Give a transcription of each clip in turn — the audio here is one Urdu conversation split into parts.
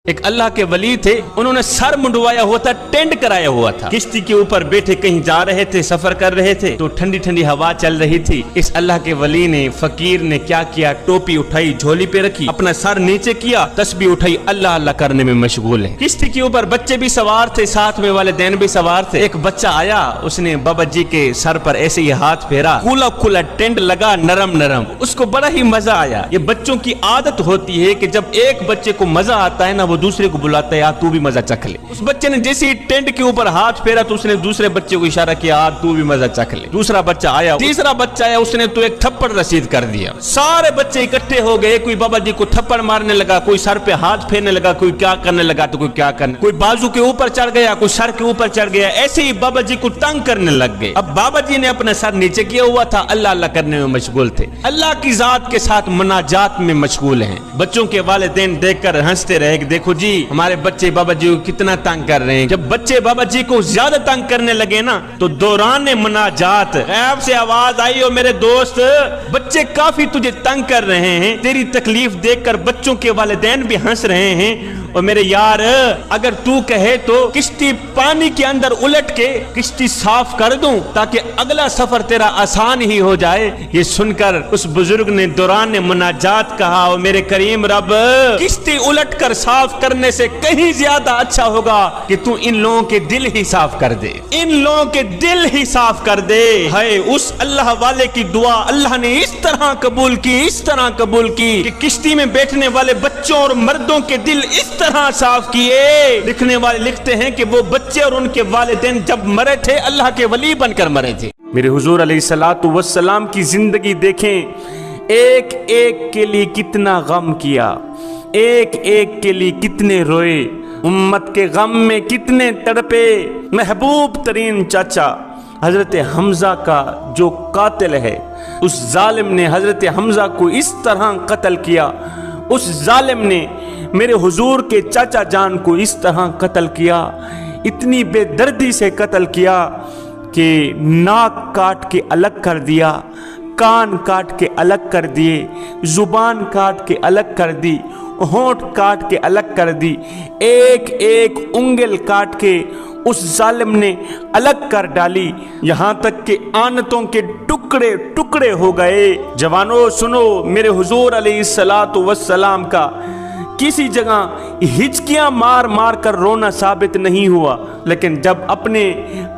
ایک اللہ کے ولی تھے، انہوں نے سر منڈوایا ہوا تھا، ٹینٹ کرایا ہوا تھا، کشتی کے اوپر بیٹھے کہیں جا رہے تھے، سفر کر رہے تھے تو ٹھنڈی ٹھنڈی ہوا چل رہی تھی۔ اس اللہ کے ولی نے، فقیر نے کیا کیا، ٹوپی اٹھائی، جھولی پہ رکھی، اپنا سر نیچے کیا، تسبیح اٹھائی، اللہ اللہ کرنے میں مشغول ہے۔ کشتی کے اوپر بچے بھی سوار تھے، ساتھ میں والدین بھی سوار تھے۔ ایک بچہ آیا، اس نے بابا جی کے سر پر ایسے ہی ہاتھ پھیرا، کھلا کھلا ٹینٹ لگا، نرم نرم، اس کو بڑا ہی مزہ آیا۔ یہ بچوں کی عادت ہوتی ہے کہ جب ایک بچے کو مزہ آتا ہے نا، وہ دوسرے کو بلاتا ہے، یا تو بھی مزہ چکھ لے۔ اس بچے نے جیسے ہی ٹینٹ کے اوپر ہاتھ پھیرا تو اس نے دوسرے بچے کو اشارہ کیا، تو بھی مزہ چکھ لے۔ دوسرا بچہ آیا، تیسرا بچہ آیا، اس نے تو ایک تھپڑ رسید کر دیا۔ سارے بچے اکٹھے ہو گئے، کوئی بابا جی کو تھپڑ مارنے لگا، کوئی سر پہ ہاتھ پھیرنے لگا، کوئی کیا کرنے لگا تو کوئی کیا کرنے، کوئی بازو کے اوپر چڑھ گیا، کوئی سر کے اوپر چڑھ گیا، ایسے ہی بابا جی کو تنگ کرنے لگ گئے۔ اب بابا جی نے اپنا سر نیچے کیا ہوا تھا، اللہ اللہ کرنے میں مشغول تھے، اللہ کی ذات کے ساتھ مناجات میں مشغول ہیں۔ بچوں کے والدین دیکھ کر ہنستے رہے کہ دیکھو جی ہمارے بچے بابا جی کو کتنا تنگ کر رہے ہیں۔ جب بچے بابا جی کو زیادہ تنگ کرنے لگے نا تو دوران مناجات غیب سے آواز آئی، او میرے دوست، بچے کافی تجھے تنگ کر رہے ہیں، تیری تکلیف دیکھ کر بچوں کے والدین بھی ہنس رہے ہیں، اور میرے یار اگر تو کہے تو کشتی پانی کے اندر الٹ کے کشتی صاف کر دوں تاکہ اگلا سفر تیرا آسان ہی ہو جائے۔ یہ سن کر اس بزرگ نے دوران مناجات کہا، او میرے کریم رب، کشتی الٹ کر صاف کرنے سے کہیں زیادہ اچھا ہوگا کہ تو ان لوگوں کے دل ہی صاف کر دے، ان لوگوں کے دل ہی صاف کر دے۔ ہے اس اللہ والے کی دعا اللہ نے اس طرح قبول کی، اس طرح قبول کی کہ کشتی میں بیٹھنے والے بچوں اور مردوں کے دل اس طرح صاف کیے۔ لکھنے والے لکھتے ہیں کہ وہ بچے اور ان کے والدین جب مرے تھے اللہ کے ولی بن کر مرے تھے۔ میرے حضور علیہ الصلوۃ والسلام کی زندگی دیکھیں، ایک ایک کے لیے کتنا غم کیا، ایک ایک کے لیے کتنے روئے، امت کے غم میں کتنے تڑپے۔ محبوب ترین چاچا حضرت حمزہ کا جو قاتل ہے، اس ظالم نے حضرت حمزہ کو اس طرح قتل کیا، اس ظالم نے میرے حضور کے چاچا جان کو اس طرح قتل کیا، اتنی بے دردی سے قتل کیا کہ ناک کاٹ کے الگ کر دیا، کان کاٹ کے الگ کر دیے، زبان کاٹ کے الگ کر دی، ہونٹ کاٹ کے الگ کر دی، ایک ایک انگل کاٹ کے اس ظالم نے الگ کر ڈالی، یہاں تک کہ آنتوں کے ٹکڑے ٹکڑے ہو گئے۔ جوانوں سنو، میرے حضور علیہ الصلوۃ والسلام کا کسی جگہ ہچکیاں مار مار کر رونا ثابت نہیں ہوا، لیکن جب اپنے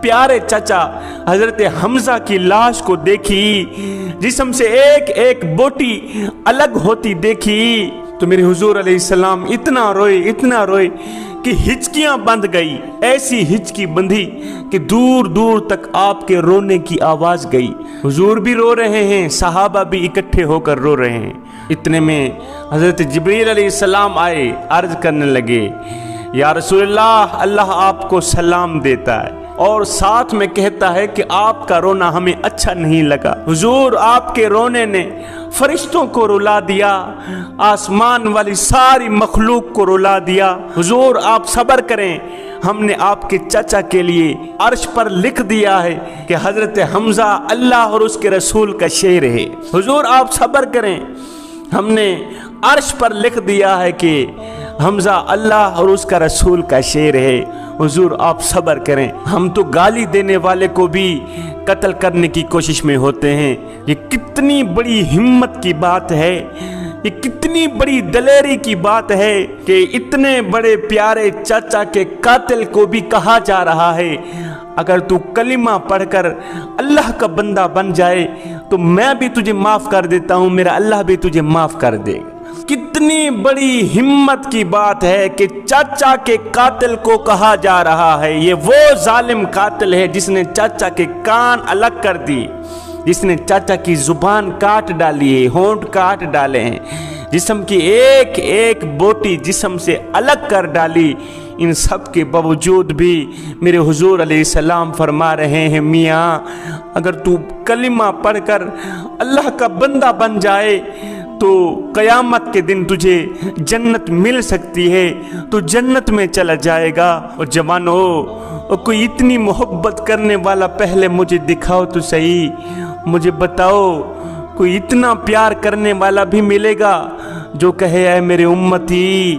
پیارے چچا حضرت حمزہ کی لاش کو دیکھی، جسم سے ایک ایک بوٹی الگ ہوتی دیکھی، تو میرے حضور علیہ السلام اتنا روئے کہ ہچکیاں بند گئی، ایسی ہچکی بندھی کہ دور دور تک آپ کے رونے کی آواز گئی۔ حضور بھی رو رہے ہیں، صحابہ بھی اکٹھے ہو کر رو رہے ہیں۔ اتنے میں حضرت جبریل علیہ السلام آئے، عرض کرنے لگے، یا رسول اللہ، اللہ آپ کو سلام دیتا ہے اور ساتھ میں کہتا ہے کہ آپ کا رونا ہمیں اچھا نہیں لگا۔ حضور، آپ کے رونے نے فرشتوں کو رلا دیا، آسمان والی ساری مخلوق کو رلا دیا۔ حضور آپ صبر کریں، ہم نے آپ کے چچا کے لیے عرش پر لکھ دیا ہے کہ حضرت حمزہ اللہ اور اس کے رسول کا شعر ہے۔ حضور آپ صبر کریں، ہم نے عرش پر لکھ دیا ہے کہ حمزہ اللہ اور اس کا رسول کا شعر ہے۔ حضور آپ صبر کریں، ہم تو گالی دینے والے کو بھی قتل کرنے کی کوشش میں ہوتے ہیں۔ یہ کتنی بڑی ہمت کی بات ہے، یہ کتنی بڑی دلیری کی بات ہے کہ اتنے بڑے پیارے چاچا کے قاتل کو بھی کہا جا رہا ہے اگر تو کلمہ پڑھ کر اللہ کا بندہ بن جائے تو میں بھی تجھے معاف کر دیتا ہوں، میرا اللہ بھی تجھے معاف کر دے گا۔ کتنی بڑی ہمت کی بات ہے کہ چاچا کے قاتل کو کہا جا رہا ہے، یہ وہ ظالم قاتل ہے جس نے چاچا کے کان الگ کر دی، جس نے چاچا کی زبان کاٹ ڈالی ہے، ہونٹ کاٹ ڈالے ہیں، جسم کی ایک ایک بوٹی جسم سے الگ کر ڈالی۔ ان سب کے باوجود بھی میرے حضور علیہ السلام فرما رہے ہیں، میاں اگر تو کلمہ پڑھ کر اللہ کا بندہ بن جائے تو قیامت کے دن تجھے جنت مل سکتی ہے، تو جنت میں چلا جائے گا۔ اور جوانوں، کوئی اتنی محبت کرنے والا پہلے مجھے دکھاؤ تو صحیح، مجھے بتاؤ کوئی اتنا پیار کرنے والا بھی ملے گا جو کہے اے میرے امتی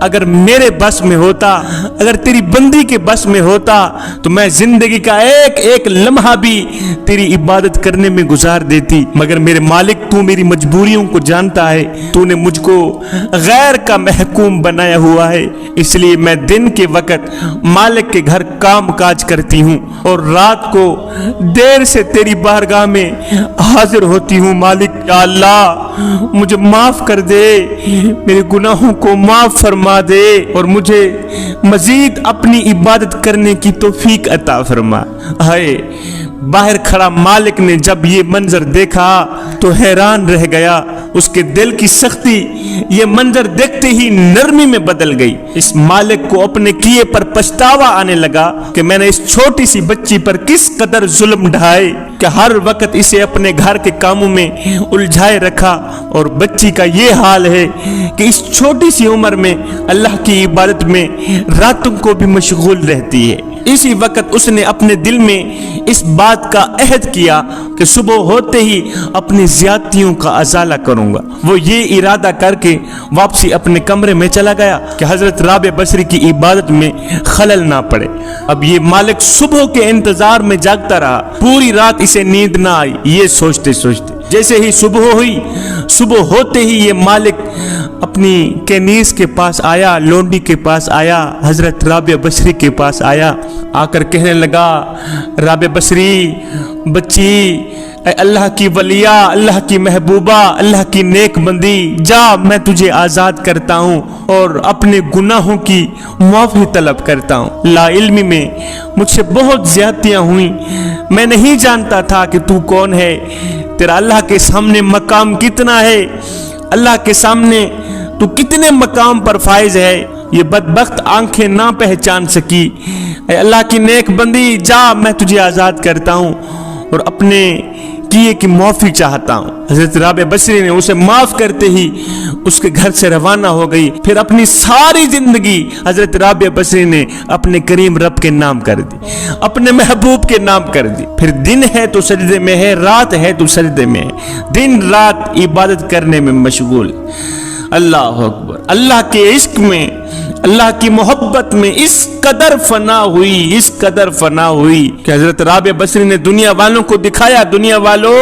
اگر میرے بس میں ہوتا، اگر تیری بندی کے بس میں ہوتا تو میں زندگی کا ایک ایک لمحہ بھی تیری عبادت کرنے میں گزار دیتی، مگر میرے مالک تو میری مجبوریوں کو جانتا ہے، تو نے مجھ کو غیر کا محکوم بنایا ہوا ہے، اس لیے میں دن کے وقت مالک کے گھر کام کاج کرتی ہوں اور رات کو دیر سے تیری بارگاہ میں حاضر ہوتی ہوں۔ مالک یا اللہ مجھے معاف کر دے، میرے گناہوں کو معاف فرما دے اور مجھے مزید اپنی عبادت کرنے کی توفیق عطا فرما۔ ہائے، باہر کھڑا مالک نے جب یہ منظر دیکھا تو حیران رہ گیا، اس کے دل کی سختی یہ منظر دیکھتے ہی نرمی میں بدل گئی۔ اس مالک کو اپنے کیے پر پچھتاوا آنے لگا کہ میں نے اس چھوٹی سی بچی پر کس قدر ظلم ڈھائے کہ ہر وقت اسے اپنے گھر کے کاموں میں الجھائے رکھا، اور بچی کا یہ حال ہے کہ اس چھوٹی سی عمر میں اللہ کی عبادت میں راتوں کو بھی مشغول رہتی ہے۔ اسی وقت اس نے اپنے دل میں اس بات کا عہد کیا کہ صبح ہوتے ہی اپنی زیادتیوں کا ازالہ کروں گا۔ وہ یہ ارادہ کر کے واپسی اپنے کمرے میں چلا گیا کہ حضرت رابع بصری کی عبادت میں خلل نہ پڑے۔ اب یہ مالک صبح کے انتظار میں جاگتا رہا، پوری رات اسے نیند نہ آئی، یہ سوچتے سوچتے جیسے ہی صبح ہوئی، صبح ہوتے ہی یہ مالک اپنی کنیز کے پاس آیا، لونڈی کے پاس آیا، حضرت رابع بصری کے پاس آیا، آ کر کہنے لگا، رابع بصری بچی، اے اللہ کی ولیہ، اللہ کی محبوبہ، اللہ کی نیک بندی، جا میں تجھے آزاد کرتا ہوں اور اپنے گناہوں کی معافی طلب کرتا ہوں۔ لا علمی میں مجھ سے بہت زیادتیاں ہوئیں، میں نہیں جانتا تھا کہ تو کون ہے، تیرا اللہ کے سامنے مقام کتنا ہے، اللہ کے سامنے تو کتنے مقام پر فائز ہے، یہ بدبخت آنکھیں نہ پہچان سکی۔ اے اللہ کی نیک بندی، جا میں تجھے آزاد کرتا ہوں اور اپنے کیے کی معافی چاہتا ہوں۔ حضرت رابع بصری نے اسے معاف کرتے ہی اس کے گھر سے روانہ ہو گئی۔ پھر اپنی ساری زندگی حضرت رابع بصری نے اپنے کریم رب کے نام کر دی، اپنے محبوب کے نام کر دی۔ پھر دن ہے تو سجدے میں ہے، رات ہے تو سجدے میں ہے، دن رات عبادت کرنے میں مشغول۔ اللہ اکبر، اللہ کے عشق میں، اللہ کی محبت میں اس قدر فنا ہوئی، اس قدر فنا ہوئی کہ حضرت رابع بصری نے دنیا والوں کو دکھایا، دنیا والو،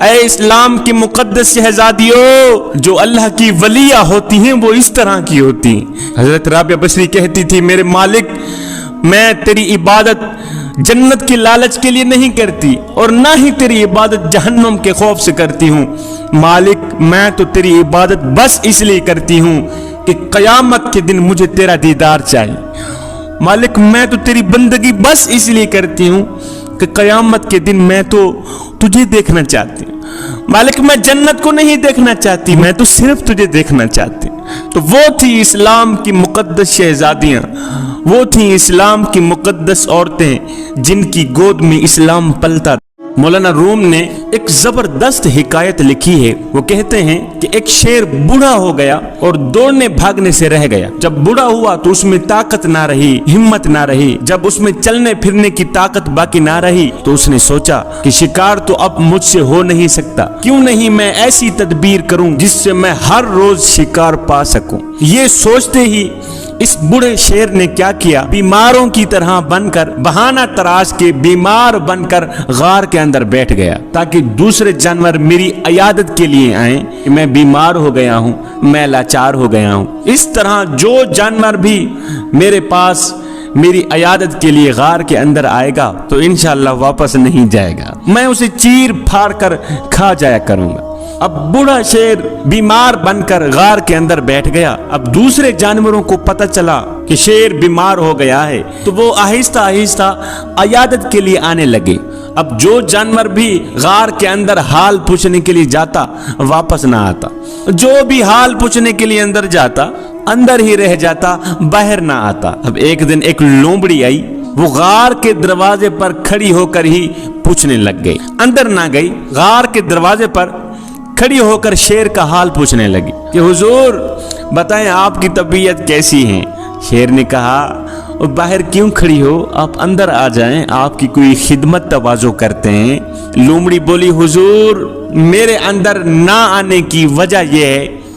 اے اسلام کی مقدس شہزادیوں، جو اللہ کی ولیہ ہوتی ہیں وہ اس طرح کی ہوتی ہیں۔ حضرت رابع بصری کہتی تھی، میرے مالک، میں تیری عبادت جنت کے لالچ کے لیے نہیں کرتی اور نہ ہی تیری عبادت جہنم کے خوف سے کرتی ہوں، مالک میں تو تیری عبادت بس اس لیے کرتی ہوں کہ قیامت کے دن مجھے تیرا دیدار چاہیے، مالک میں تو تیری بندگی بس اس لیے کرتی ہوں کہ قیامت کے دن میں تو تجھے دیکھنا چاہتی ہوں، مالک میں جنت کو نہیں دیکھنا چاہتی، میں تو صرف تجھے دیکھنا چاہتی ہوں۔ تو وہ تھی اسلام کی مقدس شہزادیاں، وہ تھی اسلام کی مقدس عورتیں جن کی گود میں اسلام پلتا تھا۔ مولانا روم نے ایک زبردست حکایت لکھی ہے، وہ کہتے ہیں کہ ایک شیر بوڑھا ہو گیا اور دوڑنے بھاگنے سے رہ گیا۔ جب بوڑھا ہوا تو اس میں طاقت نہ رہی، ہمت نہ رہی، جب اس میں چلنے پھرنے کی طاقت باقی نہ رہی تو اس نے سوچا کہ شکار تو اب مجھ سے ہو نہیں سکتا، کیوں نہیں میں ایسی تدبیر کروں جس سے میں ہر روز شکار پا سکوں۔ یہ سوچتے ہی اس بڑے شیر نے کیا کیا، بیماروں کی طرح بن کر، بہانہ تراش کے بیمار بن کر غار کے اندر بیٹھ گیا تاکہ دوسرے جانور میری عیادت کے لیے آئیں کہ میں بیمار ہو گیا ہوں، میں لاچار ہو گیا ہوں۔ اس طرح جو جانور بھی میرے پاس میری عیادت کے لیے غار کے اندر آئے گا تو انشاءاللہ واپس نہیں جائے گا، میں اسے چیر پھاڑ کر کھا جایا کروں گا۔ اب بوڑھا شیر بیمار بن کر غار کے اندر بیٹھ گیا۔ اب دوسرے جانوروں کو پتہ چلا کہ شیر بیمار ہو گیا ہے تو وہ آہستہ آہستہ عیادت کے لیے آنے لگے۔ اب جو جانور بھی غار کے اندر حال پوچھنے کے لیے جاتا واپس نہ آتا، جو بھی حال پوچھنے کے لیے اندر جاتا اندر ہی رہ جاتا، باہر نہ آتا۔ اب ایک دن ایک لومڑی آئی، وہ غار کے دروازے پر کھڑی ہو کر ہی پوچھنے لگ گئی، اندر نہ گئی، غار کے دروازے پر کھڑی ہو کر شیر کا حال پوچھنے لگی کہ حضور بتائیں آپ کی طبیعت کیسی ہے۔ شیر نے کہا باہر کیوں کھڑی ہو، آپ اندر آ جائیں، آپ کی کوئی خدمت تواضع کرتے ہیں۔ لومڑی بولی حضور میرے اندر نہ آنے کی وجہ یہ ہے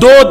2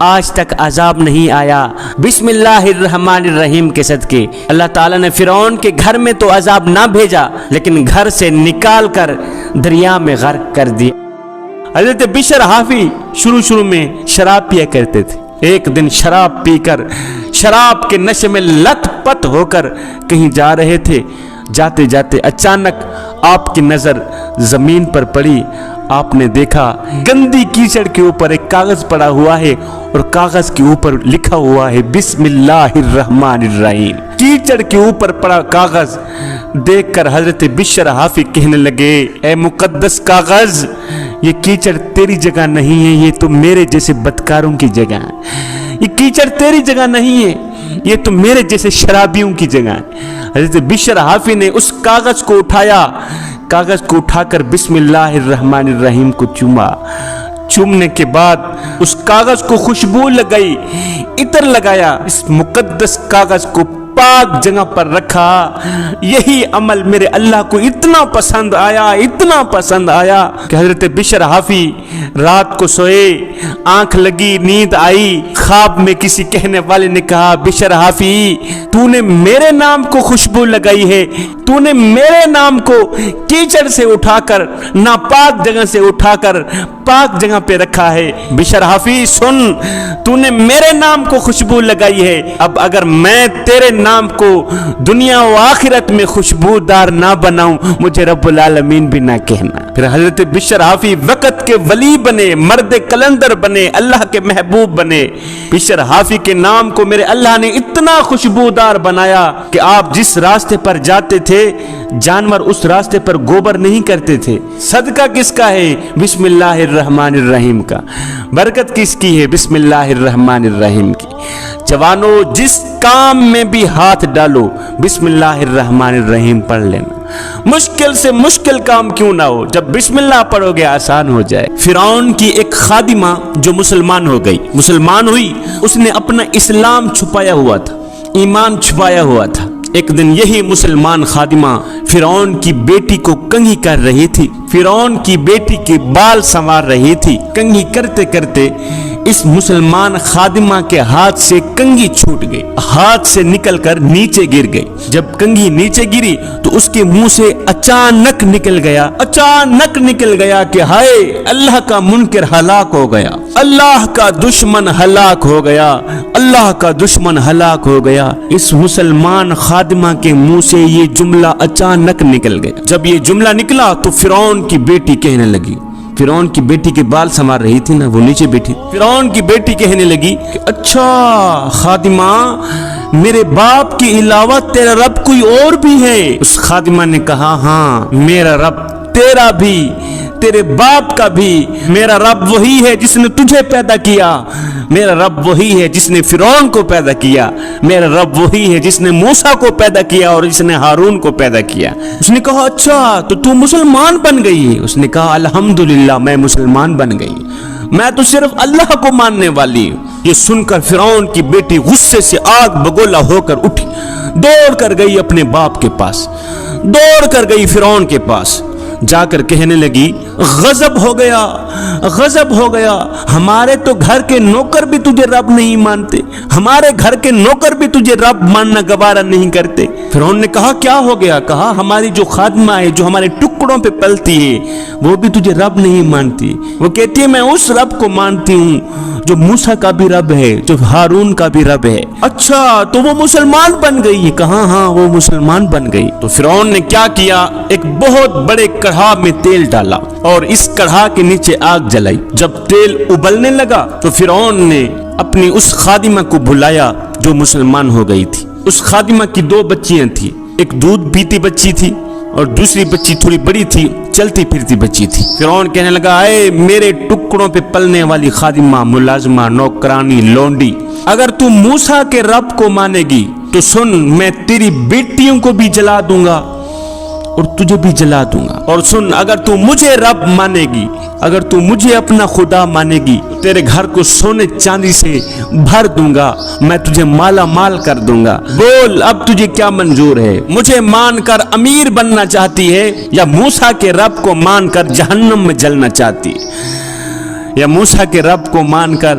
آج تک عذاب نہیں آیا۔ بسم اللہ الرحمن الرحیم کے صدقے اللہ تعالیٰ نے فرعون کے گھر میں تو عذاب نہ بھیجا، لیکن گھر سے نکال کر دریا میں غرق کر دیا۔ حضرت بشر حافی شروع میں شراب پیا کرتے تھے۔ ایک دن شراب پی کر شراب کے نشے میں لت پت ہو کر کہیں جا رہے تھے۔ جاتے جاتے اچانک آپ کی نظر زمین پر پڑی۔ آپ نے دیکھا گندی کیچڑ کے اوپر ایک کاغذ پڑا ہوا ہے اور کاغذ کے اوپر لکھا ہوا ہے بسم اللہ الرحمن الرحیم۔ کیچڑ کے اوپر پڑا کاغذ دیکھ کر حضرت بشر حافی کہنے لگے، اے مقدس کاغذ، یہ کیچڑ تیری جگہ نہیں ہے، یہ تو میرے جیسے بدکاروں کی جگہ ہے۔ یہ کیچڑ تیری جگہ نہیں ہے، یہ تو میرے جیسے شرابیوں کی جگہ ہے۔ حضرت بشر حافی نے اس کاغذ کو اٹھایا، کاغذ کو اٹھا کر بسم اللہ الرحمن الرحیم کو چوما۔ چومنے کے بعد اس کاغذ کو خوشبو لگائی، عطر لگایا، اس مقدس کاغذ کو پاک جگہ پر رکھا۔ یہی عمل میرے اللہ کو اتنا پسند آیا کہ حضرت بشر حافی رات کو سوئے، آنکھ لگی، نیند آئی، خواب میں کسی کہنے والے نے کہا، بشر حافی تو نے میرے نام کو خوشبو لگائی ہے، تو نے میرے نام کو کیچڑ سے اٹھا کر، ناپاک جگہ سے اٹھا کر پاک جگہ پہ رکھا ہے۔ بشر حافی سن، تو نے میرے نام کو خوشبو لگائی ہے، اب اگر میں تیرے نام کو دنیا و آخرت میں خوشبودار نہ بناؤں، مجھے رب العالمین بھی نہ کہنا۔ پھر حضرت بشر حافی وقت کے ولی بنے، مرد کلندر بنے، اللہ کے محبوب بنے۔ بشر حافی کے نام کو میرے اللہ نے اتنا خوشبودار بنایا کہ آپ جس راستے پر جاتے تھے جانور اس راستے پر گوبر نہیں کرتے تھے۔ صدقہ کس کا ہے؟ بسم اللہ الرحمن الرحیم کا۔ برکت کس کی ہے؟ بسم اللہ الرحمن الرحیم کی۔ جوانوں، جس کام میں بھی ہاتھ ڈالو بسم اللہ الرحمن الرحیم پڑھ لینا۔ مشکل سے مشکل کام کیوں نہ ہو، جب بسم اللہ پڑھو گے آسان ہو جائے۔ فرعون کی ایک خادمہ جو مسلمان ہو گئی، مسلمان ہوئی، اس نے اپنا اسلام چھپایا ہوا تھا، ایمان چھپایا ہوا تھا۔ ایک دن یہی مسلمان خادمہ فرعون کی بیٹی کو کنگھی کر رہی تھی، فرعون کی بیٹی کے بال سنوار رہی تھی۔ کنگھی کرتے کرتے اس مسلمان خادمہ کے ہاتھ سے کنگھی چھوٹ گئی، ہاتھ سے نکل کر نیچے گر گئی۔ جب کنگھی نیچے گری تو اس کے منہ سے اچانک نکل گیا کہ ہائے، اللہ کا منکر ہلاک ہو گیا، اللہ کا دشمن ہلاک ہو گیا، اللہ کا دشمن ہلاک ہو گیا۔ اس مسلمان خادمہ کے منہ سے یہ جملہ اچانک نکل گیا۔ جب یہ جملہ نکلا تو فرعون کی بیٹی کہنے لگی، فرعون کی بیٹی کے بال سنوار رہی تھی نا، وہ نیچے بیٹھی، فرعون کی بیٹی کہنے لگی کہ اچھا خادمہ، میرے باپ کے علاوہ تیرا رب کوئی اور بھی ہے؟ اس خادمہ نے کہا، ہاں میرا رب تیرا بھی، تیرے باپ کا بھی، میرا رب وہی ہے جس نے تجھے پیدا کیا، میرا رب وہی ہے جس نے فرعون کو پیدا کیا، میرا رب وہی ہے جس نے موسیٰ کو پیدا کیا اور جس نے ہارون کو پیدا کیا۔ اس نے کہا اچھا تو مسلمان بن گئی؟ اس نے کہا الحمدللہ میں مسلمان بن گئی، میں تو صرف اللہ کو ماننے والی ہوں۔ یہ سن کر فرعون کی بیٹی غصے سے آگ بگولا ہو کر اٹھی، دوڑ کر گئی اپنے باپ کے پاس، دوڑ کر گئی فرعون کے پاس، جا کر کہنے لگی غضب ہو گیا، ہمارے تو گھر کے نوکر بھی تجھے رب نہیں مانتے، ہمارے گھر کے نوکر بھی تجھے رب ماننا گوارا نہیں کرتے۔ فرعون نے کہا کیا ہو گیا؟ کہا ہماری جو خادمہ ہے جو ہمارے ٹکڑوں پہ پلتی ہے وہ بھی تجھے رب نہیں مانتی، وہ کہتی ہے میں اس رب کو مانتی ہوں جو موسیٰ کا بھی رب ہے، جو ہارون کا بھی رب ہے۔ اچھا تو وہ مسلمان بن گئی؟ کہا ہاں وہ مسلمان بن گئی۔ تو فرعون نے کیا کیا، ایک بہت بڑے کڑھا میں تیل ڈالا اور اس کڑھا کے نیچے آگ جلائی۔ جب تیل ابلنے لگا تو فرعون نے اپنی اس خادمہ کو بلایا جو مسلمان ہو گئی تھی۔ اس خادمہ کی دو بچیاں تھی، ایک دودھ پیتی بچی تھی اور دوسری بچی تھوڑی بڑی تھی، چلتی پھرتی بچی تھی۔ فرعون کہنے لگا اے میرے ٹکڑوں پہ پلنے والی خادمہ، ملازمہ، نوکرانی، لونڈی، اگر تو موسیٰ کے رب کو مانے گی تو سن میں تیری بیٹیوں کو بھی جلا دوں گا اور تجھے بھی جلا دوں گا، اور سن اگر تو مجھے رب مانے گی، اگر تو مجھے اپنا خدا مانے گی، تیرے گھر کو سونے چاندی سے بھر دوں گا، میں تجھے مالا مال کر دوں گا۔ بول اب تجھے کیا منظور ہے؟ مجھے مان کر امیر بننا چاہتی ہے یا موسیٰ کے رب کو مان کر جہنم میں جلنا چاہتی ہے؟ یا موسیٰ کے رب کو مان کر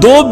2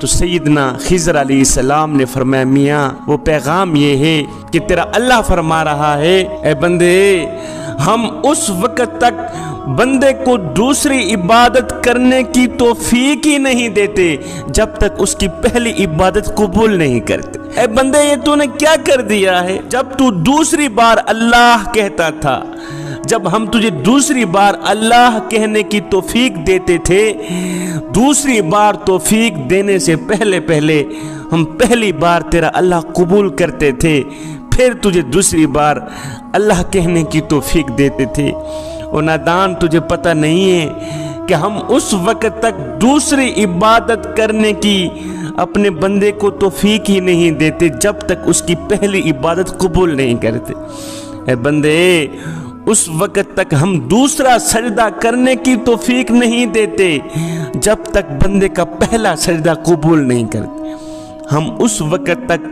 تو سیدنا خضر علیہ السلام نے فرمایا میاں وہ پیغام یہ ہے کہ تیرا اللہ فرما رہا ہے اے بندے ہم اس وقت تک بندے کو دوسری عبادت کرنے کی توفیق ہی نہیں دیتے جب تک اس کی پہلی عبادت قبول نہیں کرتے۔ اے بندے یہ تو نے کیا کر دیا ہے؟ جب تو دوسری بار اللہ کہتا تھا، جب ہم تجھے دوسری بار اللہ کہنے کی توفیق دیتے تھے، دوسری بار توفیق دینے سے پہلے ہم پہلی بار تیرا اللہ قبول کرتے تھے، پھر تجھے دوسری بار اللہ کہنے کی توفیق دیتے تھے۔ اور نادان تجھے پتہ نہیں ہے کہ ہم اس وقت تک دوسری عبادت کرنے کی اپنے بندے کو توفیق ہی نہیں دیتے جب تک اس کی پہلی عبادت قبول نہیں کرتے۔ اے بندے اس وقت تک ہم دوسرا سجدہ کرنے کی توفیق نہیں دیتے جب تک بندے کا پہلا سجدہ قبول نہیں کرتے۔ ہم اس وقت تک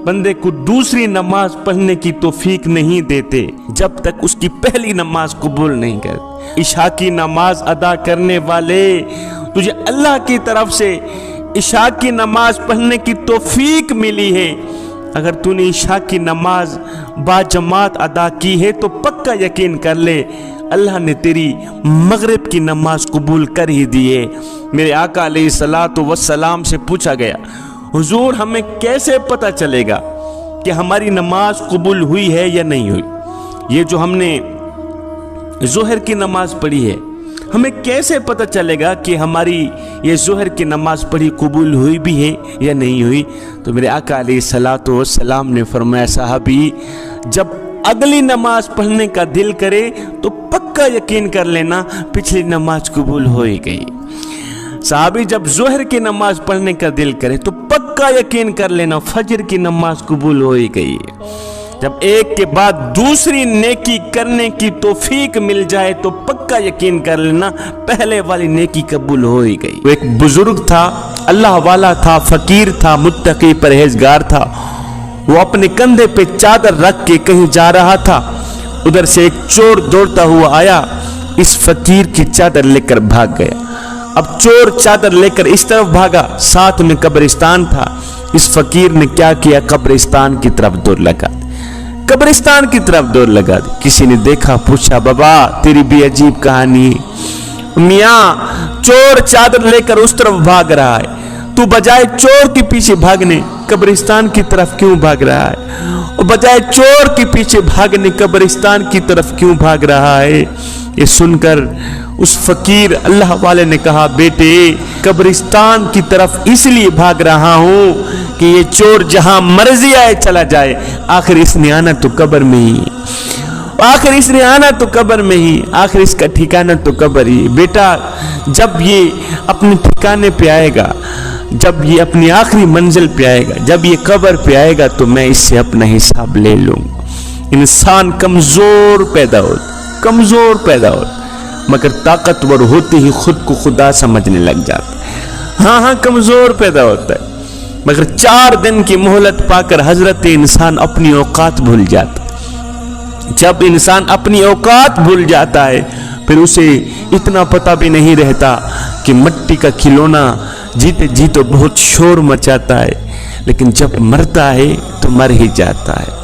بندے کو دوسری نماز پڑھنے کی توفیق نہیں دیتے جب تک اس کی پہلی نماز قبول نہیں کرتے۔ عشاء کی نماز ادا کرنے والے تجھے اللہ کی طرف سے عشاء کی نماز پڑھنے کی توفیق ملی ہے، اگر تو نے عشاء کی نماز با جماعت ادا کی ہے تو پکا یقین کر لے اللہ نے تیری مغرب کی نماز قبول کر ہی دی ہے۔ میرے آقا علیہ الصلوۃ والسلام سے پوچھا گیا حضور ہمیں کیسے پتہ چلے گا کہ ہماری نماز قبول ہوئی ہے یا نہیں ہوئی؟ یہ جو ہم نے ظہر کی نماز پڑھی ہے ہمیں کیسے پتہ چلے گا کہ ہماری یہ ظہر کی نماز پڑھی قبول ہوئی بھی ہے یا نہیں ہوئی؟ تو میرے آقا علیہ الصلوۃ والسلام نے فرمایا صحابی جب اگلی نماز پڑھنے کا دل کرے تو پکا یقین کر لینا پچھلی نماز قبول ہو ہی گئی۔ صحابی جب ظہر کی نماز پڑھنے کا دل کرے تو پکا یقین کر لینا فجر کی نماز قبول ہو ہی گئی۔ جب ایک کے بعد دوسری نیکی کرنے کی توفیق مل جائے تو پکا یقین کر لینا پہلے والی نیکی قبول ہو ہی گئی۔ وہ ایک بزرگ تھا، اللہ والا تھا، فقیر تھا، متقی پرہیزگار تھا۔ وہ اپنے کندھے پہ چادر رکھ کے کہیں جا رہا تھا، ادھر سے ایک چور دوڑتا ہوا آیا، اس فقیر کی چادر لے کر بھاگ گیا۔ اب چور چادر لے کر اس طرف بھاگا، ساتھ میں قبرستان تھا، اس فقیر نے کیا کیا قبرستان کی طرف دوڑ لگا دی، قبرستان کی طرف دوڑ لگا دی۔ کسی نے دیکھا، پوچھا بابا تیری بھی عجیب کہانی ہے، میاں چور چادر لے کر اس طرف بھاگ رہا ہے، تو بجائے چور کے پیچھے بھاگنے قبرستان کی طرف کیوں بھاگ رہا ہے؟ اور بجائے چور کے پیچھے بھاگنے قبرستان کی طرف کیوں بھاگ رہا ہے؟ یہ سن کر اس فقیر اللہ والے نے کہا بیٹے قبرستان کی طرف اس لیے بھاگ رہا ہوں کہ یہ چور جہاں مرضی آئے چلا جائے، آخر اس نے آنا تو قبر میں ہی، آخر اس نے آنا تو قبر میں ہی، آخر اس کا ٹھکانہ تو قبر ہی۔ بیٹا جب یہ اپنے ٹھکانے پہ آئے گا، جب یہ اپنی آخری منزل پہ آئے گا، جب یہ قبر پہ آئے گا تو میں اس سے اپنا حساب لے لوں گا۔ انسان کمزور پیدا ہوتا مگر طاقتور ہوتے ہی خود کو خدا سمجھنے لگ جاتا۔ ہاں کمزور پیدا ہوتا ہے مگر 4 دن کی مہلت پا کر حضرت انسان اپنی اوقات بھول جاتا۔ جب انسان اپنی اوقات بھول جاتا ہے پھر اسے اتنا پتہ بھی نہیں رہتا کہ مٹی کا کھلونا جیتے جی تو بہت شور مچاتا ہے لیکن جب مرتا ہے تو مر ہی جاتا ہے۔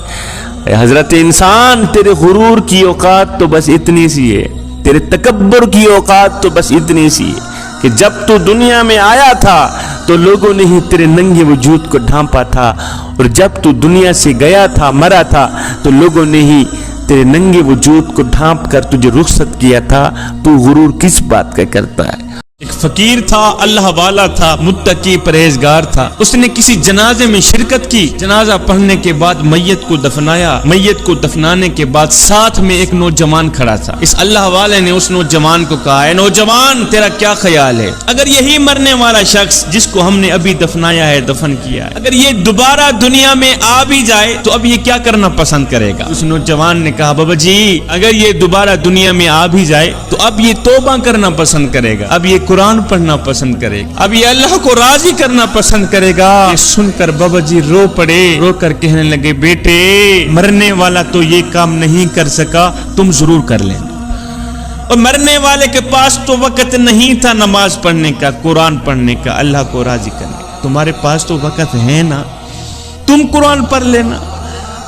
اے حضرت انسان تیرے غرور کی اوقات تو بس اتنی سی ہے، تیرے تکبر کی اوقات تو بس اتنی سی ہے کہ جب تو دنیا میں آیا تھا تو لوگوں نے ہی تیرے ننگے وجود کو ڈھانپا تھا، اور جب تو دنیا سے گیا تھا مرا تھا تو لوگوں نے ہی تیرے ننگے وجود کو ڈھانپ کر تجھے رخصت کیا تھا۔ تو غرور کس بات کا کرتا ہے؟ ایک فقیر تھا، اللہ والا تھا، متقی پرہیزگار تھا، اس نے کسی جنازے میں شرکت کی، جنازہ پڑھنے کے بعد میت کو دفنایا، میت کو دفنانے کے بعد ساتھ میں ایک نوجوان کھڑا تھا۔ اس اللہ والے نے اس نوجوان کو کہا اے نوجوان تیرا کیا خیال ہے، اگر یہی مرنے والا شخص جس کو ہم نے ابھی دفنایا ہے، دفن کیا ہے، اگر یہ دوبارہ دنیا میں آ بھی جائے تو اب یہ کیا کرنا پسند کرے گا؟ اس نوجوان نے کہا بابا جی اگر یہ دوبارہ دنیا میں آ بھی جائے تو اب یہ توبہ کرنا پسند کرے گا، اب یہ قرآن پڑھنا پسند کرے گا، اب یہ اللہ کو راضی کرنا پسند کرے گا۔ یہ سن کر بابا جی رو پڑے، رو کر کہنے لگے بیٹے مرنے والا تو یہ کام نہیں کر سکا، تم ضرور کر لینا۔ اور مرنے والے کے پاس تو وقت نہیں تھا نماز پڑھنے کا، قرآن پڑھنے کا، اللہ کو راضی کرنے کا۔ تمہارے پاس تو وقت ہے نا، تم قرآن پڑھ لینا،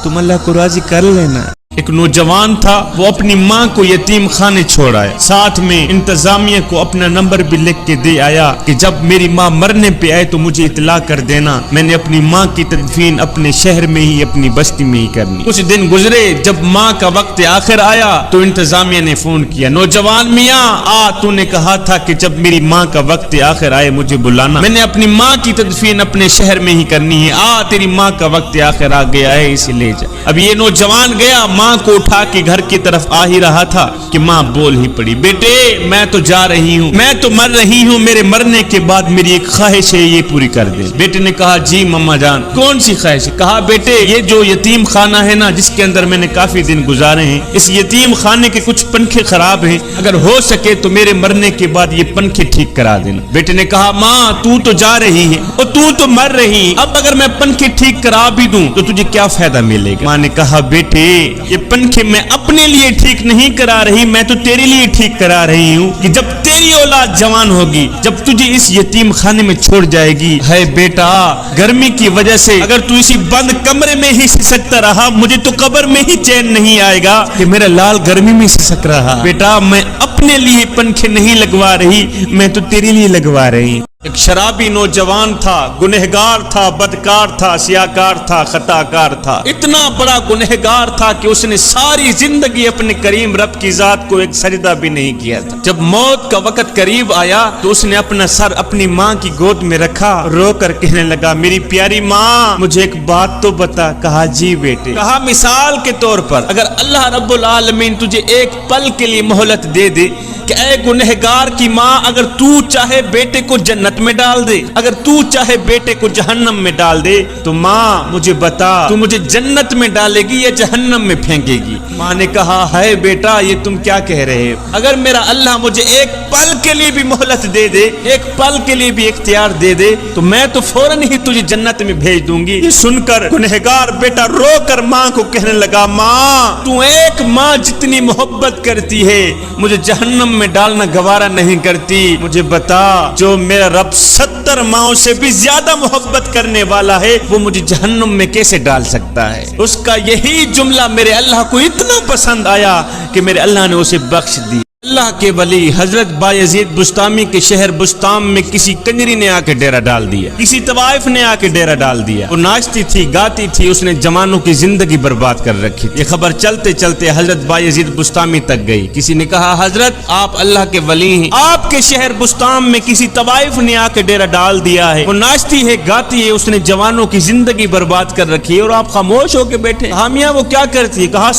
تم اللہ کو راضی کر لینا۔ ایک نوجوان تھا، وہ اپنی ماں کو یتیم خانے چھوڑ آیا، ساتھ میں انتظامیہ کو اپنا نمبر بھی لکھ کے دے آیا کہ جب میری ماں مرنے پہ آئے تو مجھے اطلاع کر دینا، میں نے اپنی ماں کی تدفین اپنے شہر میں ہی، اپنی بستی میں ہی کرنی۔ کچھ دن گزرے، جب ماں کا وقت آخر آیا تو انتظامیہ نے فون کیا، نوجوان میاں تو نے کہا تھا کہ جب میری ماں کا وقت آخر آئے مجھے بلانا، میں نے اپنی ماں کی تدفین اپنے شہر میں ہی کرنی ہے، تیری ماں کا وقت آخر آ گیا ہے، اسے لے جا۔ اب یہ نوجوان گیا، ماں کو اٹھا کے گھر کی طرف آ ہی رہا تھا کہ ماں بول ہی پڑی، بیٹے میں تو جا رہی ہوں، میں تو مر رہی ہوں، میرے مرنے کے بعد میری ایک خواہش ہے، یہ پوری کر دے۔ بیٹے نے کہا جی ماما جان کون سی خواہش ہے؟ کہا بیٹے یہ جو یتیم خانہ ہے نا جس کے اندر میں نے کافی دن گزارے ہیں، اس یتیم خانے کے کچھ پنکھے خراب ہیں، اگر ہو سکے تو میرے مرنے کے بعد یہ پنکھے ٹھیک کرا دینا۔ بیٹے نے کہا ماں تو جا رہی ہے اور تو مر رہی، اب اگر میں پنکھے ٹھیک کرا بھی دوں تو تجھے کیا فائدہ ملے گا؟ ماں نے کہا بیٹے یہ پنکھے میں اپنے لیے ٹھیک نہیں کرا رہی، میں تو تیرے لیے ٹھیک کرا رہی ہوں کہ جب تیری اولاد جوان ہوگی، جب تجھے اس یتیم خانے میں چھوڑ جائے گی، ہے بیٹا گرمی کی وجہ سے اگر تو اسی بند کمرے میں ہی سسکتا رہا، مجھے تو قبر میں ہی چین نہیں آئے گا کہ میرا لال گرمی میں سسک رہا۔ بیٹا میں اپنے لیے پنکھے نہیں لگوا رہی، میں تو تیرے لیے لگوا رہی۔ ایک شرابی نوجوان تھا، گنہگار تھا، بدکار تھا، سیاکار تھا، خطاکار تھا، اتنا بڑا گنہگار تھا کہ اس نے ساری زندگی اپنے کریم رب کی ذات کو ایک سجدہ بھی نہیں کیا تھا۔ جب موت کا وقت قریب آیا تو اس نے اپنا سر اپنی ماں کی گود میں رکھا، رو کر کہنے لگا میری پیاری ماں مجھے ایک بات تو بتا۔ کہا جی بیٹے۔ کہا مثال کے طور پر اگر اللہ رب العالمین تجھے ایک پل کے لیے مہلت دے دے کہ اے گنہگار کی ماں اگر تو چاہے بیٹے کو جنت میں ڈال دے، اگر تو چاہے بیٹے کو جہنم میں ڈال دے، تو ماں مجھے بتا تو مجھے جنت میں ڈالے گی یا جہنم میں پھینکے گی؟ ماں نے کہا ہے بیٹا یہ تم کیا کہہ رہے ہو؟ اگر میرا اللہ مجھے ایک پل کے لیے بھی مہلت دے دے، ایک پل کے لیے بھی اختیار دے دے تو میں تو فوراً ہی تجھے جنت میں بھیج دوں گی۔ یہ سن کر گنہگار بیٹا رو کر ماں کو کہنے لگا ماں تو ایک ماں جتنی محبت کرتی ہے مجھے جہنم میں ڈالنا گوارا نہیں کرتی، مجھے بتا جو میرا رب 70 ماؤں سے بھی زیادہ محبت کرنے والا ہے وہ مجھے جہنم میں کیسے ڈال سکتا ہے؟ اس کا یہی جملہ میرے اللہ کو اتنا پسند آیا کہ میرے اللہ نے اسے بخش دی۔ اللہ کے ولی حضرت بایزید بستامی کے شہر بستام میں کسی کنجری نے آ کے ڈیرا ڈال دیا، کسی طوائف نے آ کے ڈیرا ڈال دیا۔ وہ ناچتی تھی، گاتی تھی، اس نے جوانوں کی زندگی برباد کر رکھی تھی۔ یہ خبر چلتے چلتے حضرت بایزید بستامی تک گئی۔ کسی نے کہا حضرت آپ اللہ کے ولی ہیں، آپ کے شہر بستام میں کسی طوائف نے آ کے ڈیرا ڈال دیا ہے، وہ ناچتی ہے گاتی ہے، اس نے جوانوں کی زندگی برباد کر رکھی ہے اور آپ خاموش ہو کے بیٹھے۔ حامیہ وہ کیا کرتی ہے؟ کہا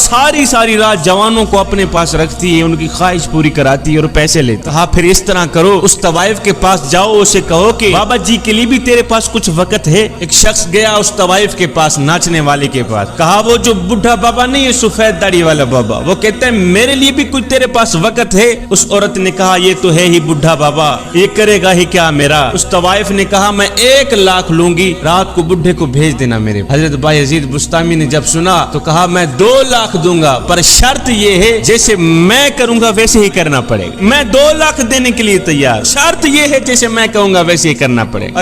ساری رات جوانوں کو اپنے پاس رکھتی ہے، ان کی خواہش پوری کراتی اور پیسے لیتا۔ کہا پھر اس طرح کرو اس طوائف کے پاس جاؤ، اسے کہو کہ بابا جی کے لیے بھی تیرے پاس کچھ وقت ہے۔ ایک شخص گیا اس طوائف کے پاس، ناچنے والے کے پاس، کہا وہ جو بڈھا بابا نہیں ہے سفید داڑھی والا بابا، وہ کہتا ہے میرے لیے بھی کچھ تیرے پاس وقت ہے؟ اس عورت نے کہا یہ تو ہے ہی بڈھا بابا، یہ کرے گا ہی کیا میرا؟ اس طوائف نے کہا میں 1 لاکھ لوں گی، رات کو بڈھے کو بھیج دینا میرے۔ حضرت بایزید بستامی نے جب سنا تو کہا میں 2 لاکھ دوں گا، پر شرط یہ ہے جیسے میں کروں گا ویسے ہی کرنا پڑے گا۔ میں 2 لاکھ دینے کے لیے تیار، شرط یہ ہے جیسے میں کہوں گا ویسے ہی کرنا پڑے گا۔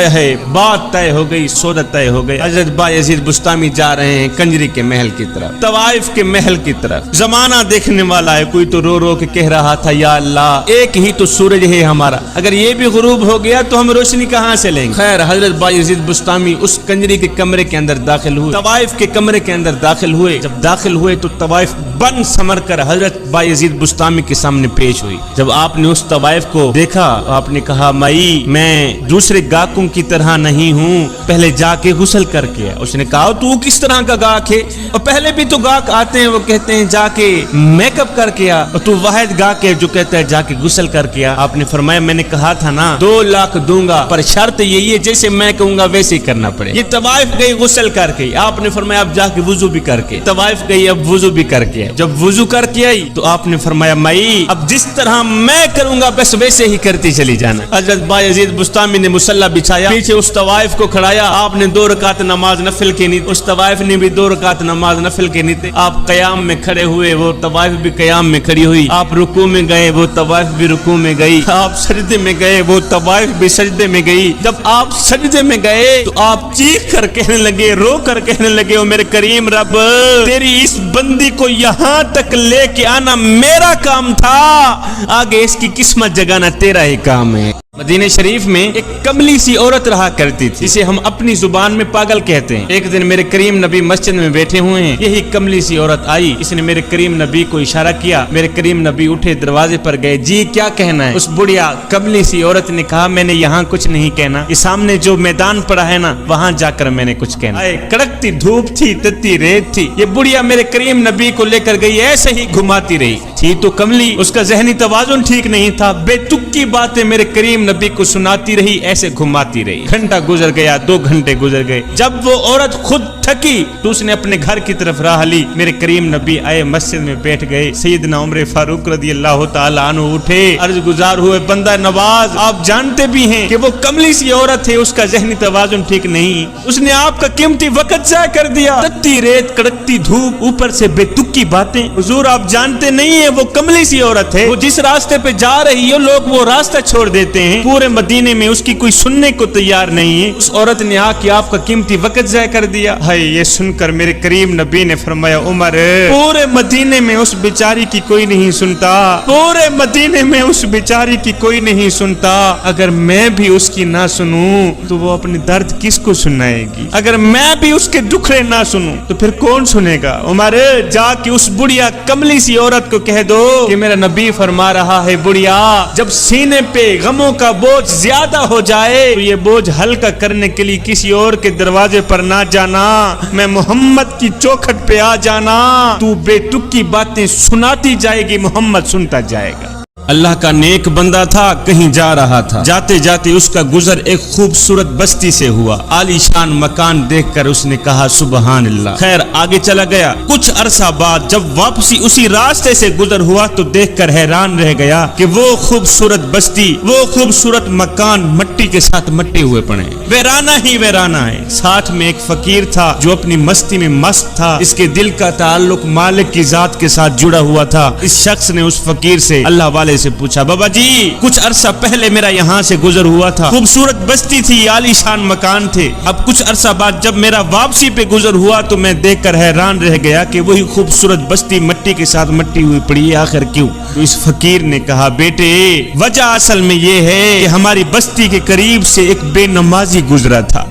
بات طے ہو گئی، سودا طے ہو گئی۔ حضرت بایزید بستامی جا رہے ہیں کنجری کے محل کی طرف، طوائف کے محل کی طرف۔ زمانہ دیکھنے والا ہے، کوئی تو رو رو کے کہہ رہا تھا یا اللہ ایک ہی تو سورج ہے ہمارا، اگر یہ بھی غروب ہو گیا تو ہم روشنی کہاں سے لیں گے؟ خیر حضرت بایزید بستامی اس کنجری کے کمرے کے اندر داخل ہوئے، طوائف کے کمرے کے اندر داخل ہوئے۔ جب داخل ہوئے تو طوائف بن سمر کر حضرت بایزید بستامی کے سامنے پیش ہوئی۔ جب آپ نے اس طوائف کو دیکھا آپ نے کہا مائی میں دوسرے گاہکوں کی طرح نہیں ہوں، پہلے جا کے غسل کر کے۔ اس نے کہا تو کس طرح کا گاہک ہے؟ اور پہلے بھی تو گاہک آتے ہیں وہ کہتے ہیں جا کے میک اپ کر کے آ، اور تو واحد گاہک ہے جو کہتا ہے جا کے غسل کر کے آ۔ آپ نے فرمایا میں نے کہا تھا نا 2 لاکھ دوں گا، پر شرط یہی ہے جیسے میں کہوں گا ویسے ہی کرنا پڑے۔ یہ طوائف گئی غسل کر کے، آپ نے فرمایا اب جا کے وضو بھی کر کے۔ طوائف گئی اب وضو بھی کر کے، جب وضو کر کے آئی تو آپ نے فرمایا مائی اب اب جس طرح میں کروں گا بس ویسے ہی کرتی چلی جانا۔ حضرت بایزید بستامی نے مصلی بچھایا، پیچھے اس طوائف کو کھڑایا، آپ نے 2 رکعت نماز نفل کی نہیں، اس طوائف نے بھی 2 رکعت نماز نفل کی نہیں تھے۔ آپ قیام میں کھڑے ہوئے، وہ طوائف بھی قیام میں کھڑی ہوئی، آپ رکوع میں گئے، وہ طوائف بھی رکوع میں گئی، آپ سجدے میں گئے، وہ طوائف بھی سجدے میں گئی۔ جب آپ سجدے میں گئے تو آپ چیخ کر کہنے لگے، رو کر کہنے لگے، او میرے کریم رب، تیری اس بندی کو یہاں تک لے کے آنا میرا کام تھا، آگے اس کی قسمت جگانا تیرا ہی کام ہے۔ مدینہ شریف میں ایک کملی سی عورت رہا کرتی تھی، جسے ہم اپنی زبان میں پاگل کہتے ہیں۔ ایک دن میرے کریم نبی مسجد میں بیٹھے ہوئے ہیں، یہی کملی سی عورت آئی، اس نے میرے کریم نبی کو اشارہ کیا، میرے کریم نبی اٹھے، دروازے پر گئے، جی کیا کہنا ہے؟ اس بڑھیا کملی سی عورت نے کہا، میں نے یہاں کچھ نہیں کہنا، یہ سامنے جو میدان پڑا ہے نا وہاں جا کر میں نے کچھ کہنا۔ کڑکتی دھوپ تھی، تتی ریت تھی، یہ بڑھیا میرے کریم نبی کو لے کر گئی، ایسے ہی گھماتی رہی تھی تو کملی، اس کا ذہنی توازن ٹھیک نہیں تھا، بے تک کی باتیں میرے کریم نبی کو سناتی رہی، ایسے گھماتی رہی۔ گھنٹہ گزر گیا، 2 گھنٹے گزر گئے، جب وہ عورت خود تھکی تو اس نے اپنے گھر کی طرف راہ لی۔ میرے کریم نبی آئے، مسجد میں بیٹھ گئے، سیدنا عمر فاروق رضی اللہ تعالی عنہ اٹھے، عرض گزار ہوئے، بندہ نواز آپ جانتے بھی ہیں کہ وہ کملی سی عورت ہے، اس کا ذہنی توازن ٹھیک نہیں، اس نے آپ کا قیمتی وقت ضائع کر دیا، تتی ریت، کڑکتی دھوپ، اوپر سے بے تک کی باتیں۔ حضور آپ جانتے نہیں ہیں وہ کملی سی عورت ہے، وہ جس راستے پہ جا رہی ہے لوگ وہ راستہ چھوڑ دیتے ہیں، پورے مدینے میں اس کی کوئی سننے کو تیار نہیں ہے۔ اس عورت نے آ کے آپ کا قیمتی وقت ضائع کر دیا۔ ہائے، یہ سن کر میرے کریم نبی نے فرمایا، عمر پورے مدینے میں اس بیچاری کی کوئی نہیں سنتا، پورے مدینے میں اس بیچاری کی کوئی نہیں سنتا، اگر میں بھی اس کی نہ سنوں تو وہ اپنے درد کس کو سنائے گی؟ اگر میں بھی اس کے دکھڑے نہ سنوں تو پھر کون سنے گا؟ عمر جا کے اس بڑھیا کملی سی عورت کو کہہ دو کہ میرا نبی فرما رہا ہے، بڑھیا جب سینے پہ غموں کا بوجھ زیادہ ہو جائے تو یہ بوجھ ہلکا کرنے کے لیے کسی اور کے دروازے پر نہ جانا، میں محمد کی چوکھٹ پہ آ جانا، تو بے تک کی باتیں سناتی جائے گی، محمد سنتا جائے گا۔ اللہ کا نیک بندہ تھا، کہیں جا رہا تھا، جاتے جاتے اس کا گزر ایک خوبصورت بستی سے ہوا، عالی شان مکان دیکھ کر اس نے کہا سبحان اللہ، خیر آگے چلا گیا۔ کچھ عرصہ بعد جب واپسی اسی راستے سے گزر ہوا تو دیکھ کر حیران رہ گیا کہ وہ خوبصورت بستی، وہ خوبصورت مکان مٹی کے ساتھ مٹے ہوئے پڑے، ویرانہ ہی ویرانہ ہے۔ ساتھ میں ایک فقیر تھا جو اپنی مستی میں مست تھا، اس کے دل کا تعلق مالک کی ذات کے ساتھ جڑا ہوا تھا۔ اس شخص نے اس فقیر سے، اللہ والے سے پوچھا، بابا جی کچھ عرصہ پہلے میرا یہاں سے گزر ہوا تھا، خوبصورت بستی تھی، عالی شان مکان تھے، اب کچھ عرصہ بعد جب میرا واپسی پہ گزر ہوا تو میں دیکھ کر حیران رہ گیا کہ وہی خوبصورت بستی مٹی کے ساتھ مٹی ہوئی پڑی ہے، آخر کیوں؟ تو اس فقیر نے کہا، بیٹے وجہ اصل میں یہ ہے کہ ہماری بستی کے قریب سے ایک بے نمازی گزرا تھا،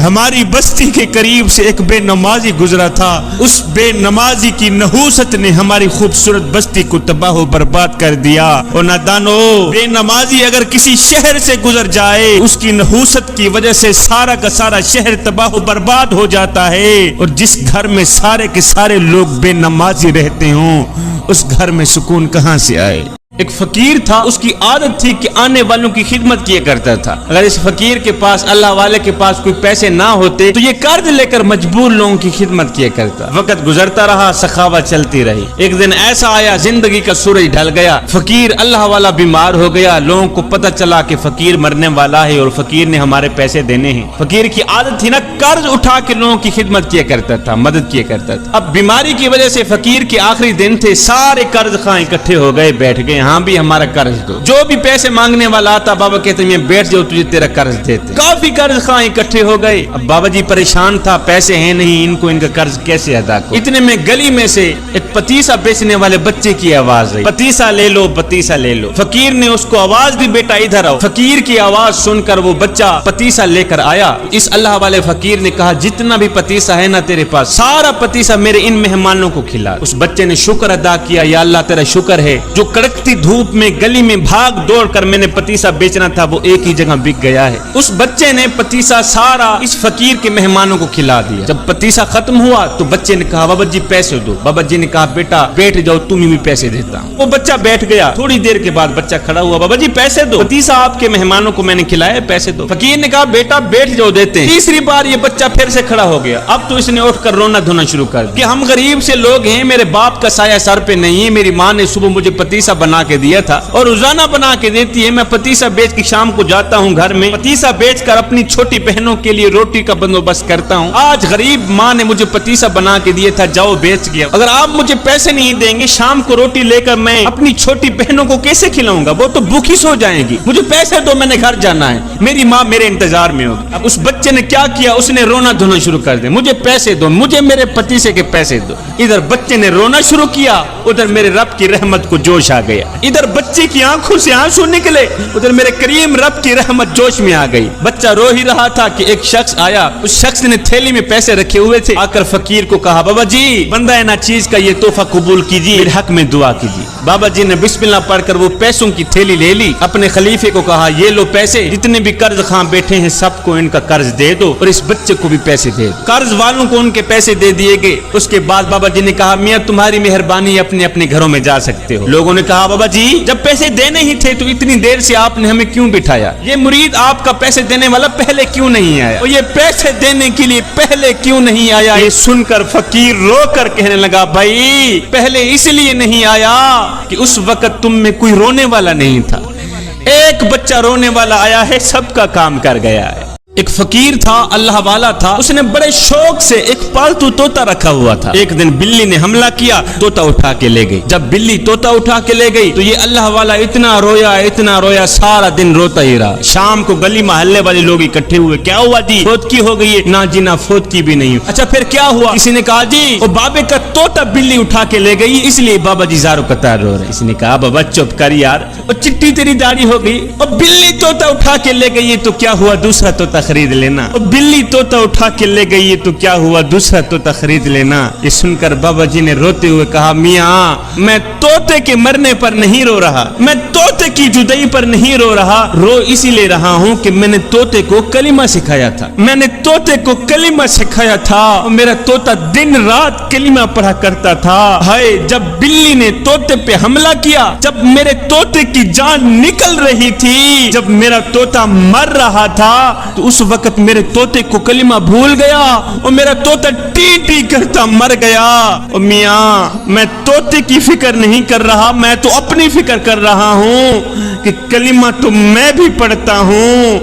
ہماری بستی کے قریب سے ایک بے نمازی گزرا تھا، اس بے نمازی کی نحوست نے ہماری خوبصورت بستی کو تباہ و برباد کر دیا۔ اور نادانو، بے نمازی اگر کسی شہر سے گزر جائے اس کی نحوست کی وجہ سے سارا کا سارا شہر تباہ و برباد ہو جاتا ہے، اور جس گھر میں سارے کے سارے لوگ بے نمازی رہتے ہوں اس گھر میں سکون کہاں سے آئے؟ ایک فقیر تھا، اس کی عادت تھی کہ آنے والوں کی خدمت کیا کرتا تھا۔ اگر اس فقیر کے پاس، اللہ والے کے پاس کوئی پیسے نہ ہوتے تو یہ قرض لے کر مجبور لوگوں کی خدمت کیا کرتا۔ وقت گزرتا رہا، سخاوت چلتی رہی۔ ایک دن ایسا آیا، زندگی کا سورج ڈھل گیا، فقیر اللہ والا بیمار ہو گیا، لوگوں کو پتہ چلا کہ فقیر مرنے والا ہے اور فقیر نے ہمارے پیسے دینے ہیں۔ فقیر کی عادت تھی نا، قرض اٹھا کے لوگوں کی خدمت کیا کرتا تھا، مدد کیا کرتا تھا۔ اب بیماری کی وجہ سے فقیر کے آخری دن تھے، سارے قرض خواہ اکٹھے ہو گئے، بیٹھ گئے، ہاں بھی ہمارا قرض دو۔ جو بھی پیسے مانگنے والا آتا بابا کہتے ہیں بیٹھ جاؤ تجھے تیرا قرض دیتے۔ کافی قرض خواہ اکٹھے ہو گئے، اب بابا جی پریشان تھا، پیسے ہیں نہیں، ان کو ان کا قرض کیسے ادا کروں؟ اتنے میں گلی میں سے ایک پتیسا بیچنے والے بچے کی آواز آئی، پتیسا لے لو، پتیسا لے لو۔ فقیر نے اس کو آواز دی، بیٹا ادھر آؤ۔ فقیر کی آواز سن کر وہ بچہ پتیسا لے کر آیا۔ اس اللہ والے فقیر نے کہا جتنا بھی پتیسا ہے نا تیرے پاس، سارا پتیسا میرے ان مہمانوں کو کھلا۔ اس بچے نے شکر ادا کیا، یا اللہ تیرا شکر ہے، جو کڑکتی دھوپ میں گلی میں بھاگ دوڑ کر میں نے پتیسا بیچنا تھا وہ ایک ہی جگہ بک گیا ہے۔ اس بچے نے پتیسا سارا اس فقیر کے مہمانوں کو کھلا دیا۔ جب پتیسا ختم ہوا تو بچے نے کہا بابا جی پیسے دو۔ بابا جی نے کہا بیٹا بیٹھ جاؤ، تمہیں بھی پیسے دیتا ہوں۔ وہ بچہ بیٹھ گیا، تھوڑی دیر کے بعد بچہ کھڑا ہوا، بابا جی پیسے دو، پتیسا آپ کے مہمانوں کو میں نے کھلایا، پیسے دو۔ فقیر نے کہا بیٹا بیٹھ جاؤ، دیتے ہیں۔ تیسری بار یہ بچہ پھر سے کھڑا ہو گیا، اب تو اس نے اٹھ کر رونا دھونا شروع کر دیا کہ ہم غریب سے لوگ ہیں، میرے باپ کا سایہ سر پہ نہیں ہے، میری ماں نے صبح مجھے پتیسا بنا کے دیا تھا اور روزانہ بنا کے دیتی ہے. میں پتیسا بیچ کے شام کو جاتا ہوں گھر میں, پتیسا بیچ کر اپنی چھوٹی بہنوں کے لیے روٹی کا بندوبست کرتا ہوں. آج غریب ماں نے مجھے پتیسا بنا کے دیا تھا, جاؤ بیچ گیا. اگر آپ مجھے پیسے نہیں دیں گے شام کو روٹی لے کر میں اپنی چھوٹی بہنوں کو کیسے کھلاؤں گا؟ وہ تو بھوکی سو جائیں گی. مجھے پیسے دو, میں نے گھر جانا ہے, میری ماں میرے انتظار میں ہوگی. اب اس بچے نے کیا کیا, اس نے رونا دھونا شروع کر دیا, مجھے پیسے دو, مجھے میرے پتیسے کے پیسے دو. ادھر بچے نے رونا شروع کیا, ادھر میرے رب کی رحمت کو جوش آ گیا. ادھر بچے کی آنکھوں سے آنسو نکلے, ادھر میرے کریم رب کی رحمت جوش میں آ گئی. بچہ رو ہی رہا تھا کہ ایک شخص آیا, اس شخص نے تھیلی میں پیسے رکھے ہوئے تھے, آ کر فقیر کو کہا, بابا جی بندہ نا چیز کا یہ تحفہ قبول کیجیے, میرے حق میں دعا کیجیے. بابا جی نے بسم اللہ پڑھ کر وہ پیسوں کی تھیلی لے لی, اپنے خلیفے کو کہا, یہ لو پیسے, جتنے بھی قرض خواہ بیٹھے ہیں سب کو ان کا قرض دے دو اور اس بچے کو بھی پیسے دے دو. قرض والوں کو ان کے پیسے دے دیے گئے. اس کے بعد بابا جی نے کہا, میاں تمہاری مہربانی, اپنے اپنے گھروں میں جا سکتے ہو. لوگوں نے کہا, بابا جی جب پیسے دینے ہی تھے تو اتنی دیر سے آپ نے ہمیں کیوں بٹھایا؟ یہ مرید آپ کا پیسے دینے والا پہلے کیوں نہیں آیا, اور یہ پیسے دینے کے لیے پہلے کیوں نہیں آیا؟ یہ سن کر فقیر رو کر کہنے لگا, بھائی پہلے اس لیے نہیں آیا کہ اس وقت تم میں کوئی رونے والا نہیں تھا. ایک بچہ رونے والا آیا ہے, سب کا کام کر گیا ہے. ایک فقیر تھا, اللہ والا تھا, اس نے بڑے شوق سے ایک پالتو طوطا رکھا ہوا تھا. ایک دن بلی نے حملہ کیا, طوطا اٹھا کے لے گئی. جب بلی طوطا اٹھا کے لے گئی تو یہ اللہ والا اتنا رویا, سارا دن روتا ہی رہا. شام کو گلی محلے والے لوگ اکٹھے ہوئے, کیا ہوا جی, فوت کی ہو گئی ہے؟ نہ جی نہ, فوت کی بھی نہیں. اچھا پھر کیا ہوا؟ کسی نے کہا, جی وہ بابے کا طوطا بلی اٹھا کے لے گئی, اس لیے بابا جی زارو قطار رو رہے. کسی نے کہا, بابا چپ کر یار, اور چٹی تیری داڑھی ہو گئی, اور بلی طوطا اٹھا کے لے گئی تو کیا ہوا, دوسرا طوطا خرید لینا. بلی طوطا اٹھا کے لے گئی تو کیا ہوا, دوسرا طوطا خرید لینا. یہ سن کر بابا جی نے روتے ہوئے کہا, میاں میں طوطے کے مرنے پر نہیں رو رہا, میں طوطے کی جدائی پر نہیں رو رہا, رو اسی لیے رہا ہوں کہ میں نے طوطے کو کلمہ سکھایا تھا, میں نے طوطے کو کلمہ سکھایا تھا, اور میرا طوطا دن رات کلمہ پڑھا کرتا تھا. ہائے جب بلی نے طوطے پہ حملہ کیا, جب میرے طوطے کی جان نکل رہی تھی, جب میرا طوطا مر رہا تھا, تو اس وقت میرے طوطے کو کلمہ بھول گیا اور میرا طوطا ٹی ٹی کرتا مر گیا. اور میاں میں طوطے کی فکر نہیں کر رہا, میں تو اپنی فکر کر رہا ہوں کہ کلمہ تو میں بھی پڑھتا ہوں,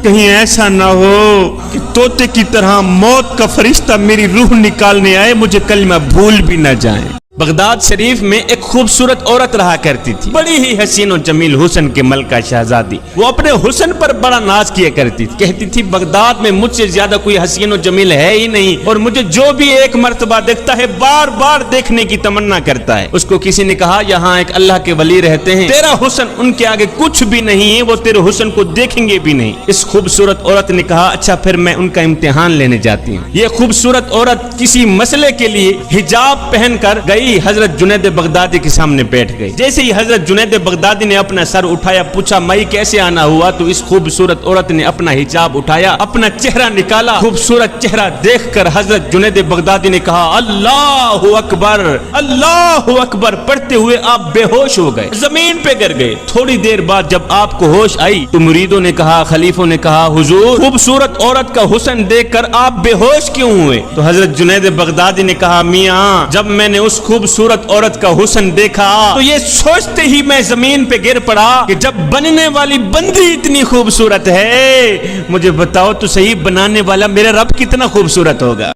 کہیں ایسا نہ ہو کہ طوطے کی طرح موت کا فرشتہ میری روح نکالنے آئے, مجھے کلمہ بھول بھی نہ جائیں. بغداد شریف میں ایک خوبصورت عورت رہا کرتی تھی, بڑی ہی حسین و جمیل حسن کے ملکہ شہزادی. وہ اپنے حسن پر بڑا ناز کیا کرتی تھی, کہتی تھی بغداد میں مجھ سے زیادہ کوئی حسین و جمیل ہے ہی نہیں, اور مجھے جو بھی ایک مرتبہ دیکھتا ہے بار بار دیکھنے کی تمنا کرتا ہے. اس کو کسی نے کہا, یہاں ایک اللہ کے ولی رہتے ہیں, تیرا حسن ان کے آگے کچھ بھی نہیں ہے, وہ تیرے حسن کو دیکھیں گے بھی نہیں. اس خوبصورت عورت نے کہا, اچھا پھر میں ان کا امتحان لینے جاتی ہوں. یہ خوبصورت عورت کسی مسئلے کے لیے حجاب پہن کر گئی, حضرت جنید بغدادی کے سامنے بیٹھ گئی. جیسے ہی حضرت جنید بغدادی نے اپنا سر اٹھایا, پوچھا مائی کیسے آنا ہوا, تو اس خوبصورت عورت نے اپنا حجاب اٹھایا, اپنا چہرہ نکالا. خوبصورت چہرہ دیکھ کر حضرت جنید بغدادی نے کہا, اللہ اکبر, اللہ اکبر پڑھتے ہوئے آپ بے ہوش ہو گئے, زمین پہ گر گئے. تھوڑی دیر بعد جب آپ کو ہوش آئی تو مریدوں نے کہا, خلیفوں نے کہا, حضور خوبصورت عورت کا حسن دیکھ کر آپ بے ہوش کیوں ہوئے؟ تو حضرت جنید بغدادی نے کہا, میاں جب میں نے اس خوبصورت عورت کا حسن دیکھا تو یہ سوچتے ہی میں زمین پہ گر پڑا کہ جب بننے والی بندی اتنی خوبصورت ہے, مجھے بتاؤ تو صحیح بنانے والا میرا رب کتنا خوبصورت ہوگا.